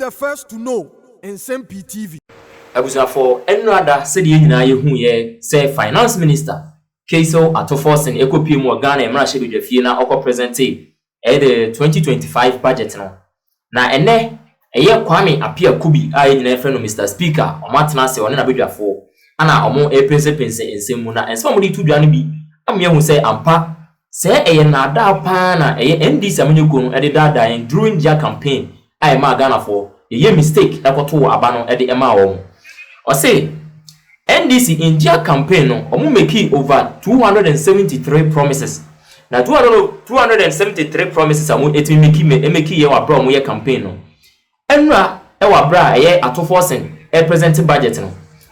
the first to know Nsem-Pii TV. Abusafo enrada said ye nyina ye hu ye say finance minister Sh0cks Forson ekopie mu Ghana emra hye bedwafie na okọ presente the 2025 budget no na ene eye Kwame Apia Kubi a nyina friend Mr Speaker omatena se one na bedwafo ana omo pense ensem mu na ensem mo di tudwa no bi amye hu say ampa say eye na ada pa na eye NDC amanyeko no ede dada en during their campaign ai ma Ghana for ye mistake ekoto aba no ede ema wo o say NDC in their campaign no omo make over 273 promises na 273 promises amu etimi make ye wa bra omo ye campaign no enra e wa bra ye ato Forson e present budget no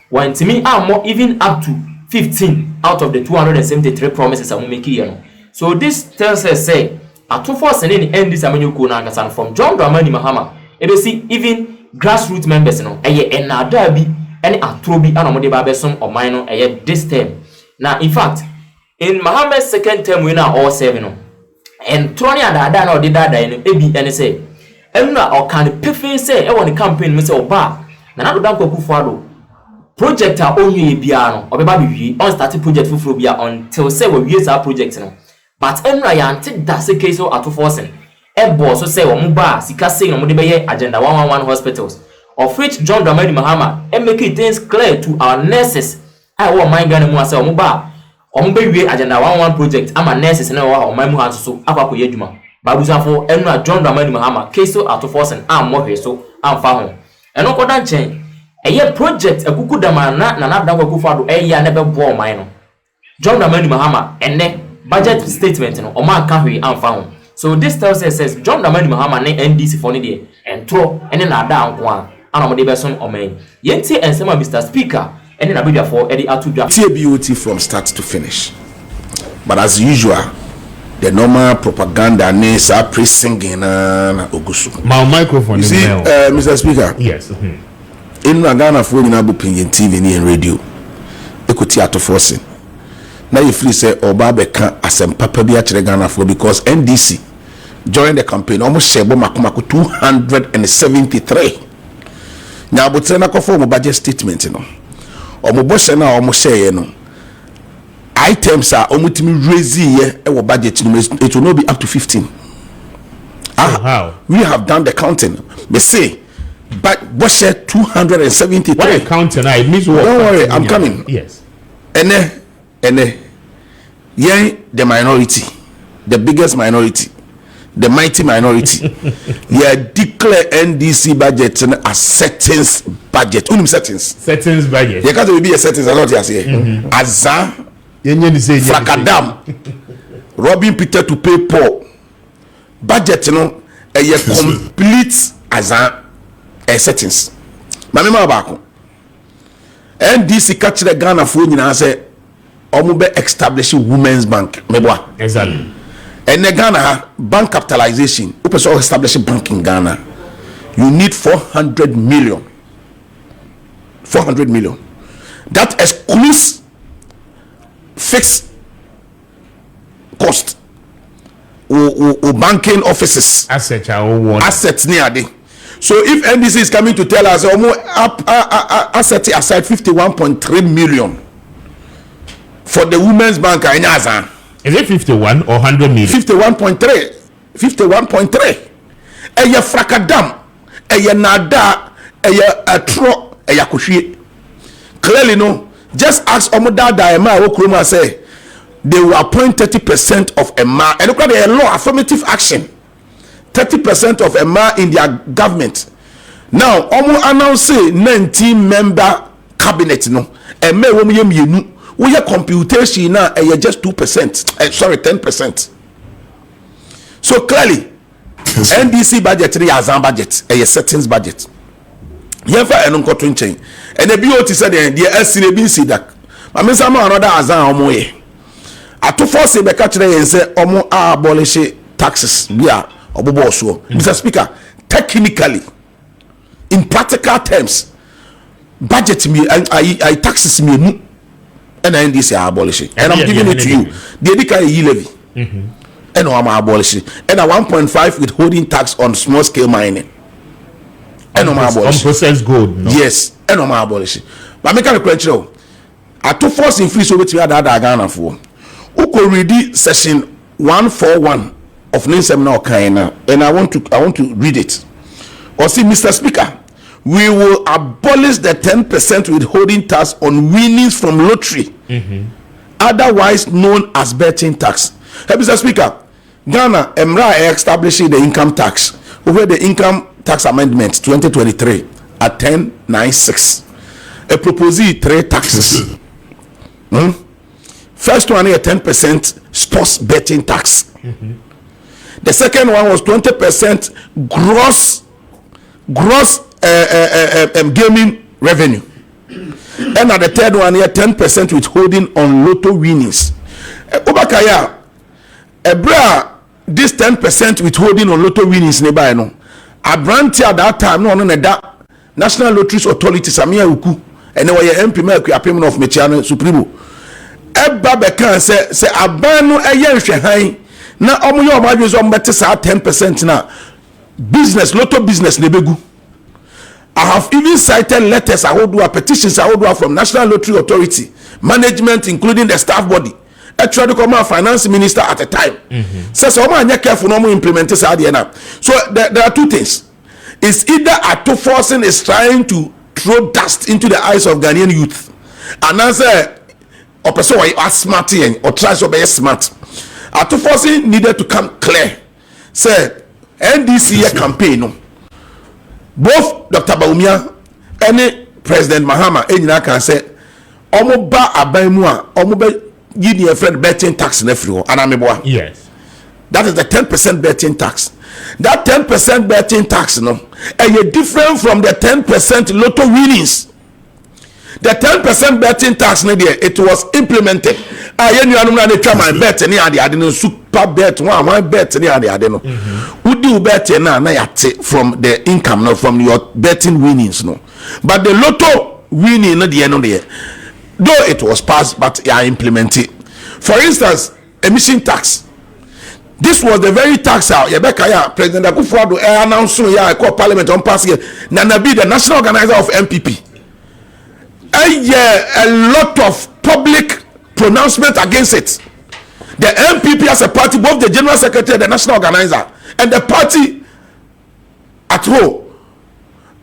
one to me are more even up to 15 out of the 273 promises amu make ye no. So this tells us say ato Forson in NDC amanyoko na agasan from John Dramani Mahama e see even grassroots members no eye enada bi any atrobi anomode ba besom oman no eye this term. Now in fact in Mahama's second term we now all 7 no and Tony adada na odida da no ebi ene say enra o kan pefe say e won campaign me say oba na na do dan kwakufu ado project a onye bia no obeba biwie on start project fufuro bia until say we wie sa project no but enra ya anti da say Sh0cks Forson e bo so say wo mo ba sika say no mo de be ye agenda 111 hospitals of which John Dramani Mahama make things clear to our nurses. I want my Ghana mu ase omo ba omo be wie agenda 111 project ama nurses na wa o man mu hanso so akwa yedwuma ba busafo enra John Dramani Mahama Sh0cks Forson am mo hwe so amfa ho eno koda nchen eye project akuku dama na dan kwakufu ado eya na be bo o man no John Dramani Mahama ene budget statement no o man ka hwe amfa ho. So this tells us says John Dramani Mahama ne NDC for ni de entro ene na ada anko a anamode beson omen yenti ensema Mr Speaker ene na bedwafo edi atudwa TBOT from start to finish. But as usual the normal propaganda names are pre-singing na ogusu. My microphone you is see, Mr Speaker. Yes. In Ghana for na bupin TV ni and radio ekuti ato Forson na you free say oba beka asem papa bi a kire Ghana for because NDC during the campaign almost share makomako 273 nya abotre na kofo mo budget statement no omo bo share na omo share no items are omutimi raise ye e wo budget no it will not be up to 15. How we have done the counting me say but what share 273 what counting it means what? Don't worry, I'm coming. Yes. Ene yeah, the minority, the biggest minority, the mighty minority. Yeah, declare NDC budget as settings budget. Settings budget. You can't be a settings a lot here. Azan, Frakadam, Robin Peter to pay Paul. Budget, you know, a complete Azan settings. Mamma Bako. NDC catch the Ghana phone and say, Omube establishing Women's Bank. Exactly. And the Ghana bank capitalization, also establish a bank in Ghana. You need 400 million. 400 million. That excludes fixed cost or banking offices. Assets near there. So if NDC is coming to tell us asset aside 51.3 million for the Women's Bank, is it 51 or 100 million? 51.3. 51.3. Eye frakadam, eye nada, eye atro, eye kushie. Clearly no. Just ask Omodada Emma Okroma say they will appoint 30% of Emma. And look at the law affirmative action. 30% of Emma in their government. Now, Omo announce 19 member cabinet no. Emma womu yenu. We have computation now just 2%. Sorry, 10%. So clearly, NDC budget is a budget, a settings budget. Yefa enunko twinchen. And the BOT said the SCB that. I mean some another azan omo ye. Ato Forson be catch dey say omo abolish taxes bia obobo so. Mr. Speaker, technically in practical terms budget me I taxes me nu and NDC abolish it. And I'm giving it to you. The edika yi levy. And I'm abolish it. And a 1.5 withholding tax on small scale mining. unprocessed gold. No? Yes, and no abolish. But make a question. I to force in free so with you other Ghana for. Who could read section 141 of Nsem-Pii, and I want to read it. Or see, Mr. Speaker, we will abolish the 10% withholding tax on winnings from lottery, otherwise known as betting tax. Hey, Mr. Speaker, Ghana Emra establishing the income tax over the income tax amendment 2023 at 1096. A proposed 3 taxes. First one is 10% sports betting tax. The second one was 20% gross gaming revenue. And at the third one here 10% withholding on lotto winnings. Obakaya, this 10% withholding on lotto winnings nearby no. Abranti at that time no that National Lotteries Authority Samia Uku and they were MP Mercury payment of Mechiano Supremo. Eba beka say aban no eye nhwehan na omo ye omadwe so mbete sa 10% na business lotto business nebegu. I have even cited letters petitions from National Lottery Authority management, including the staff body. Actually, the finance minister at the time says, "Oh man, you careful no more implement this idea now." So there are two things: it's either Ato Forson is trying to throw dust into the eyes of Ghanaian youth, and answer or person who are smart or tries to be smart. Ato Forson needed to come clear. Say NDC campaign no. Both Dr. Baumia and President Mahama can say omo ba aban mu a omo be give a friend betting tax in everywhere. Yes, that is the 10% betting tax. That 10% betting tax no is different from the 10% lotto winnings. The 10% betting tax it was implemented. I bet any other super bet one bet any other no. Would you bet na from the income no from your betting winnings no. But the lotto winning no the end there. Though it was passed, but I implemented. For instance, emission tax. This was the very tax President Akufo-Addo announced call Parliament on passing Nanabi, the national organizer of MPP. A lot of public pronouncement against it. The MPP as a party, both the general secretary, the national organizer, and the party at home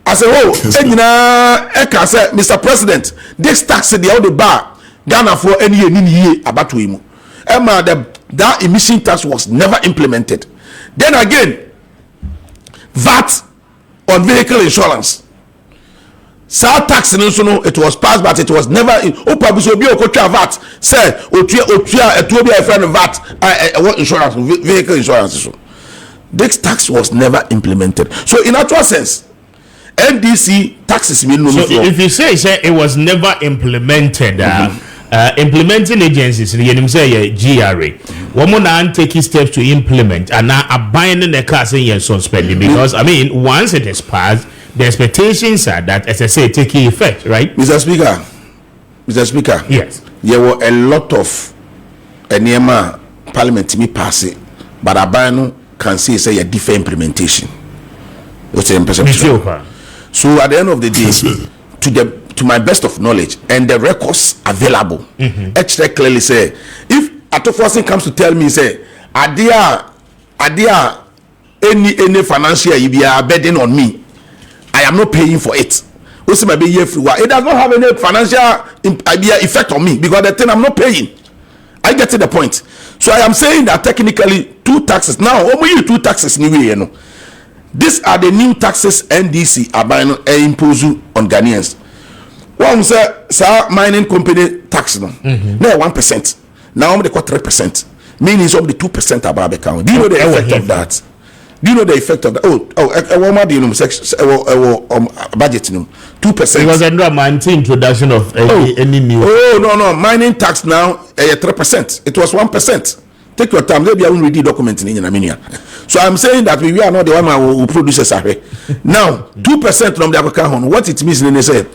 as a whole. Mr. President, this tax the other bar Ghana for any year about to him. That emission tax was never implemented. Then again, VAT on vehicle insurance. Sa tax no it was passed, but it was never in VAT. Say a friend VAT insurance, vehicle insurance. This tax was never implemented. So in actual sense, NDC taxes mean no. So if you say it was never implemented, implementing agencies, you say GRA, women are taking steps to implement and now abandoning the class and suspending because I mean once it is passed, the expectations are that, as I say, taking effect, right? Mr. Speaker. Yes. There were a lot of Enema Parliament me pass it, but Abano can say a different implementation. What's the impression? So at the end of the day, to my best of knowledge and the records available, extra clearly say if Ato Forson comes to tell me say Adia any financial you be a burden on me, I am not paying for it. It does not have any financial effect on me because the thing I'm not paying. I get to the point. So I am saying that technically 2 taxes now. Only 2 taxes anyway, These are the new taxes NDC are imposing on Ghanaians. One say mining company tax no. Now 1%. Now they got 3%. Meaning it's only 2% above account. Do you know the effect of that? Do you know the effect of that? Budget 2%. It was under my introduction of any new. No. Mining tax now 3%. It was 1%. Take your time. Maybe I won't read the document in Armenia. So I'm saying that we are not the one who produces Sahara. Now 2% from the account. What it means in the say,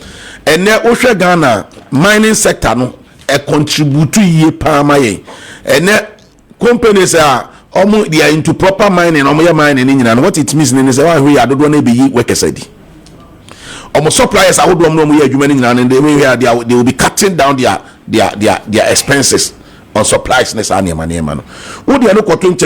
and now Osha Ghana mining sector no a contribute ye palmaye, and companies are. They are into proper mining, mining, and what it means is why we are don't want to be workers. almost suppliers I would know we and they will be cutting down their expenses on supplies next annual money man. Would you know cotton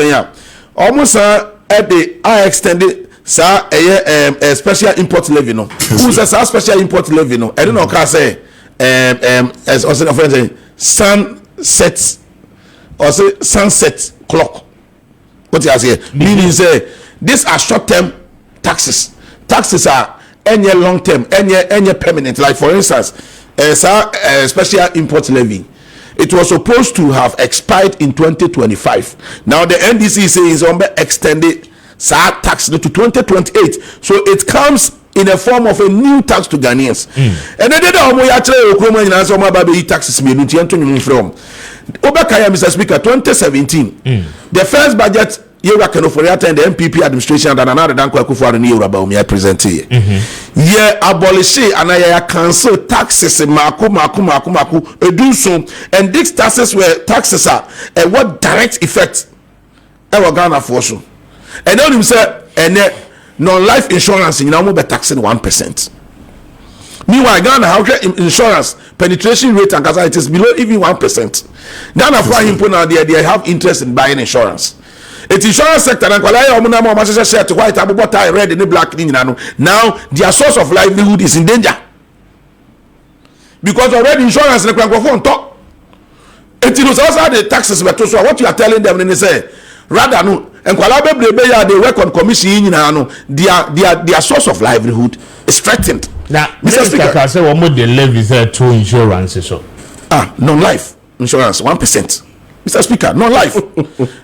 almost at the I extended a special import levy no. Who says a special import levy no? I don't know can say as also a friend say sunset or say sunset clock. What you say? Meaning say these are short-term taxes. Taxes are any long-term, any permanent. Like for instance, special import levy. It was supposed to have expired in 2025. Now the NDC says extended tax to 2028. So it comes in a form of a new tax to Ghanaians. And then they actually taxes from Obakaya, Mr. Speaker, 2017. The first budget year can offer and the MPP administration and another than Kwaku and year about me I present here. Yeah, abolish and I cancel taxes in Maku do so, and these taxes were taxes are and what direct effect ever Ghana Forson. And then you say and non-life insurance in now be taxing 1%. Meanwhile, Ghana house insurance penetration rate and it is below even 1%. Ghana for him now they have interest in buying insurance. It's insurance sector and share to white red and black now their source of livelihood is in danger because already insurance in the top. It is also the taxes but so what you are telling them and they say rather no and they work on commission their source of livelihood is threatened. Now, Mr. Speaker, I say what more the levies there to insurance so non-life insurance 1%. Mr. Speaker, non-life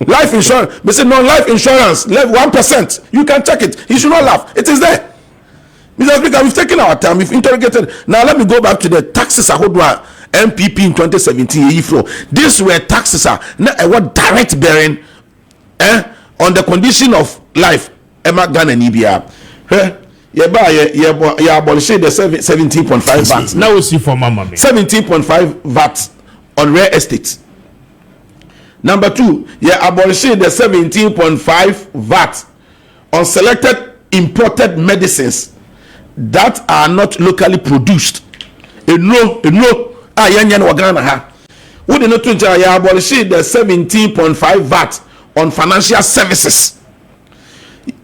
life insurance. But say non-life insurance, 1%. You can check it. You should not laugh. It is there. Mr. Speaker, we've taken our time. We've interrogated. Now let me go back to the taxes I hold MPP in 2017. These were taxes what direct bearing on the condition of life. Emma Ghana Nibia. You abolish the 17.5 VAT. Now we see for Mama. 17.5 VAT on real estate. Number 2, you abolish the 17.5 VAT on selected imported medicines that are not locally produced. No, Wagana ha. Would you not you abolish the 17.5 VAT on financial services?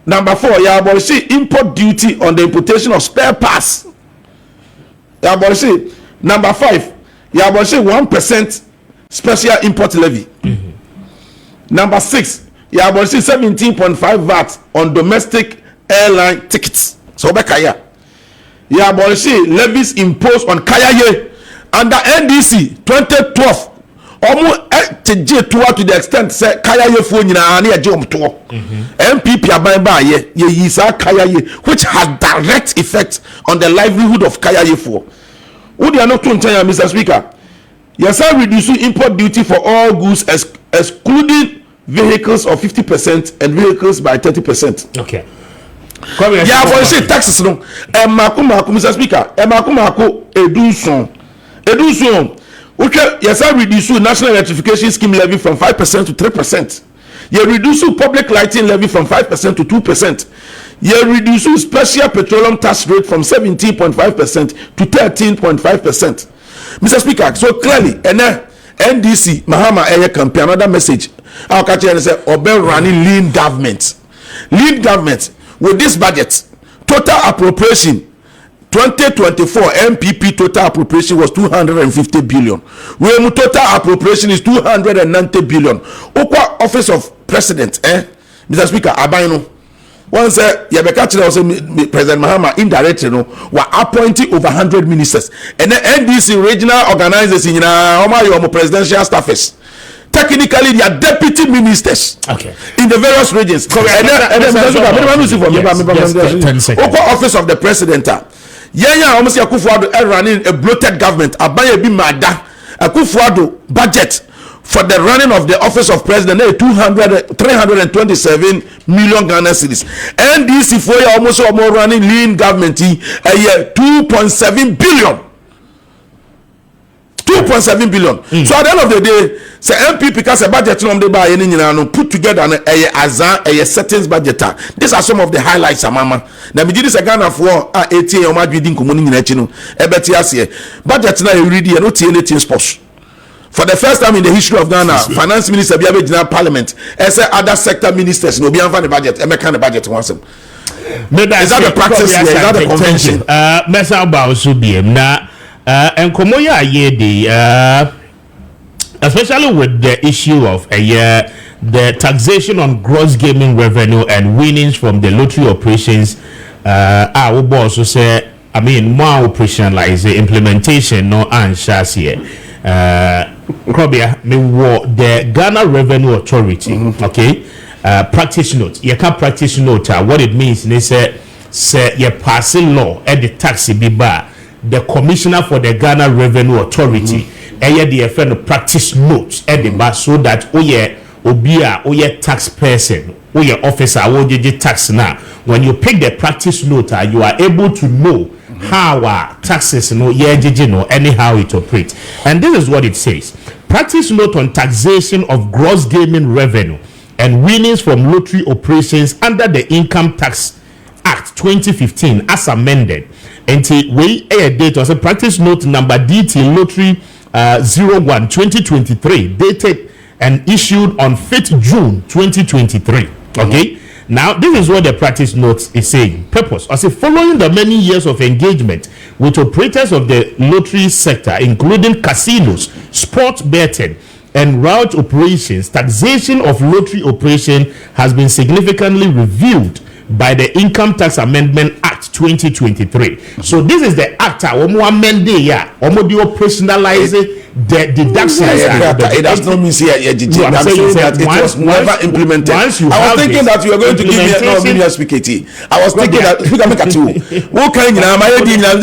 Number 4, you abolish import duty on the importation of spare parts. You abolish it. Number 5, you abolish 1% special import levy. Number 6, you abolish 17.5 VAT on domestic airline tickets. So Bekaya, you abolish levies imposed on Kayaye under NDC 2012. Almost to the extent say Kayaye phone na na jom to MPP aban ye yisa Kayaye which has direct effect on the livelihood of Kayaye for. Would you not to tell Mr. Speaker? Yes, I reduce import duty for all goods excluding vehicles of 50% and vehicles by 30%. Okay. Yeah, but say taxes no. Mr. Speaker, eduson. Okay, yes, I reduce national electrification scheme levy from 5% to 3%. You reduce public lighting levy from 5% to 2%. You reduce special petroleum tax rate from 17.5% to 13.5%. Mr. Speaker, so clearly, NDC, Mahama campaign, another message. I'll catch you and say, Obel running lean government. Lean government with this budget, total appropriation 2024 MPP total appropriation was 250 billion. When total appropriation is 290 billion. Okwa office of president, Mr. Speaker, Abayno. Once President Mahama indirectly were appointing over 100 ministers. And the NDC regional organizers in presidential staffers. Technically, they are deputy ministers in the various regions. Office of the president. Almost running a bloated government. Abaye bi mada. Akufo-Addo budget for the running of the office of president 327 million Ghana cedis. NDC for almost more running lean government a year 2.7 billion. 2.7 billion. So at the end of the day, say MP because a budget no dey buy any no put together a settings budget. These are some of the highlights, mama. Na me this Ghana for 18 o ma dwidin komuni nyina chi no. E beti ase. Budget na you read here no tie anything sports. For the first time in the history of Ghana, finance minister be able parliament. I say other sector ministers no be anfa the budget. E make the budget once. Is that the practice here? Is that the convention? Mesa ba also be na enkomo ya ye de especially with the issue of the taxation on gross gaming revenue and winnings from the lottery operations. We also say, I mean, more operationalize the implementation no anxious here. Krobia, me the Ghana Revenue Authority, okay? Practice note. You can't practice note. What it means, they say you passing law at the taxi be bar. The commissioner for the Ghana Revenue Authority, the FN practice notes at the bar so that obia tax person, officer, tax now. When you pick the practice note, you are able to know how taxes anyhow it operates. And this is what it says. Practice note on taxation of gross gaming revenue and winnings from lottery operations under the Income Tax Act 2015 as amended. Until we a date was a practice note number DT Lottery 01/2023 dated and issued on 5th June 2023. Okay. Now, this is what the practice note is saying. Purpose. I say, following the many years of engagement with operators of the lottery sector, including casinos, sports betting, and route operations, taxation of lottery operation has been significantly reviewed by the Income Tax Amendment Act 2023. So this is the act operationalize the deductions. It does not mean it was never implemented. I was thinking that you were going to give me a speak AT. I was thinking that we can make a two. What kind of my idea are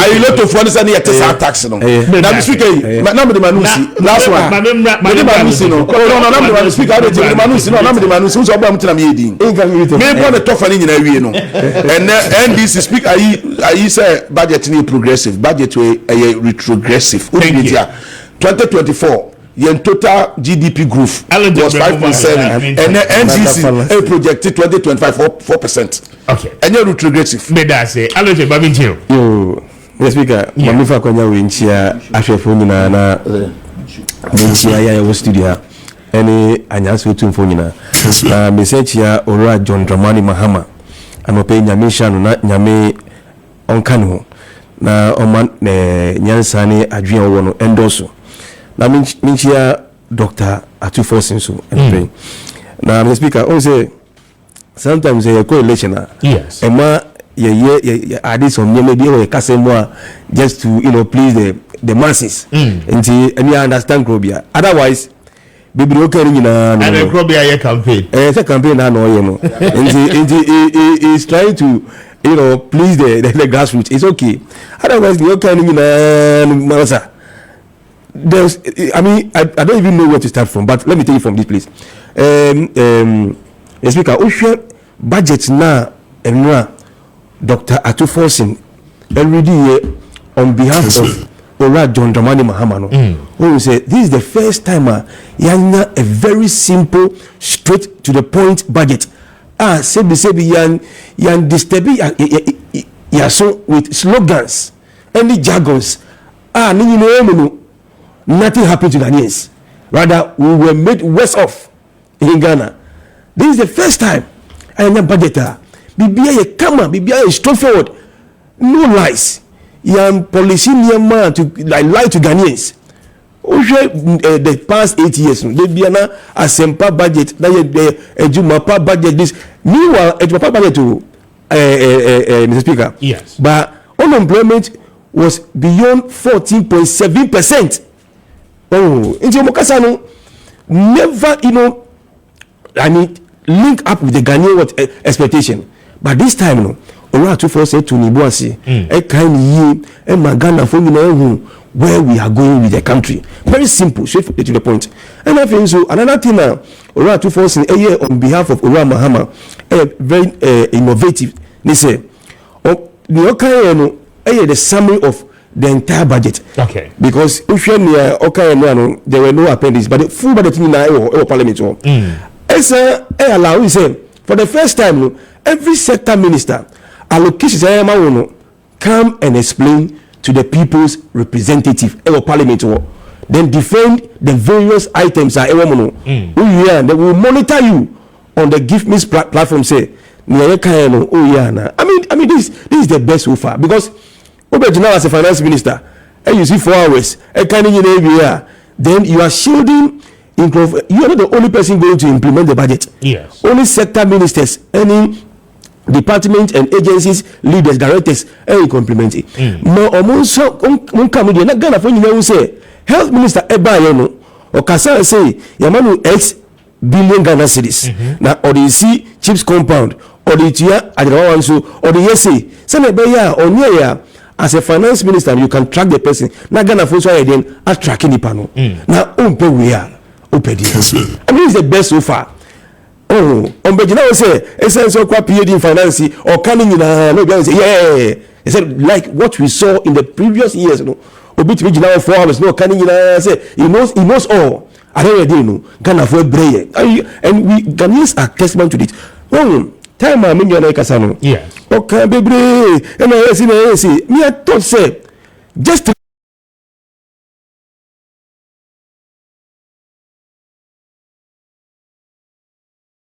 you lot of funds and yet tax? No, now speaking, number the manusi. Last one. Manusi no. No, no, speak out the manusi. No, number the manusi. Who's about to me? Maybe one the tough and in a way, no. And this speak. I say budget need progressive. Budget way a retrogressive. 2024. Yen total GDP growth was 5.7, and the NGC projected 2025 4%. Okay. And you're retrogressive. Me that say, Aloje Babinchio. Yo, the speaker, Mamifa Kwanya Winchia, Ashefuna na Winchia ya studio. Any anyansi tu mfonina. Na message ya Ora John Dramani Mahama. Anope nyame shanu na nyame onkanu. Na oman nyansa ni adwene wono endoso. Na minchia Dr. Atu Forson so and na the speaker on say sometimes a correlation yes ema ye add some maybe we kase more just to please the masses until any understand Krobia otherwise bibi okay nyina and Krobia ye campaign the campaign na no ye no until is trying to please the grassroots. It's okay otherwise the okay nyina there's I mean I don't even know where to start from, but let me take it from this place. The speaker budget now and Dr. Atu Forson every year on behalf of Ora John Dramani Mahama who say this is the first time a very simple straight to the point budget sebi yan disturb ya so with slogans any jargons nothing happened to Ghanaians. Rather, we were made worse off in Ghana. This is the first time I am a budgeter. Bibia ye kama, Bibia is straightforward. No lies. Yam policy man to lie to Ghanaians. The past 8 years, they be na asempa budget. Na ye ejumapa budget this. Meanwhile, ejumapa budget to Mr. Speaker. Yes. But unemployment was beyond 14.7%. Into Mokasano never, I mean, link up with the Ghanaian expectation. But this time, Ora Atu Forson to Nibuasi, a kind year, and Magana for where we are going with the country. Very simple, straight to the point. And I think so. Another thing now, Ora Atu Forson, a year on behalf of Ora Mahama, very innovative. They say, the summary of the entire budget. Okay. Because if you're near there were no appendices, but the full budget in our parliament. It's allow we say for the first time, every sector minister allocations come and explain to the people's representative our parliament. Then defend the various items they will monitor you on the Give Me platform. Say, I mean, this is the best so far because as a finance minister, and you see 4 hours, then you are shielding. You are not the only person going to implement the budget. Yes. Only sector ministers, any department and agencies, leaders, directors, and complement it. No, say health minister Ebayeno or Kasa say Yamanu X billion Ghana cedis. Now, or the see chips compound, or the tia or the essay. Senebeya or near as a finance minister, you can track the person. Now, Ghana for so again are tracking the panel. Now, we are obedience. I mean, it's the best so far. Oh, Ombejina say essential PhD in finance or coming in yeah. He said like what we saw in the previous years, Obit now 4 hours, no canning say he knows all. I don't know Ghana for brain. And we Ghanaians are testament to this. Time I mean your Kasano. Yes. Okay, baby, and I see me I thought say just 3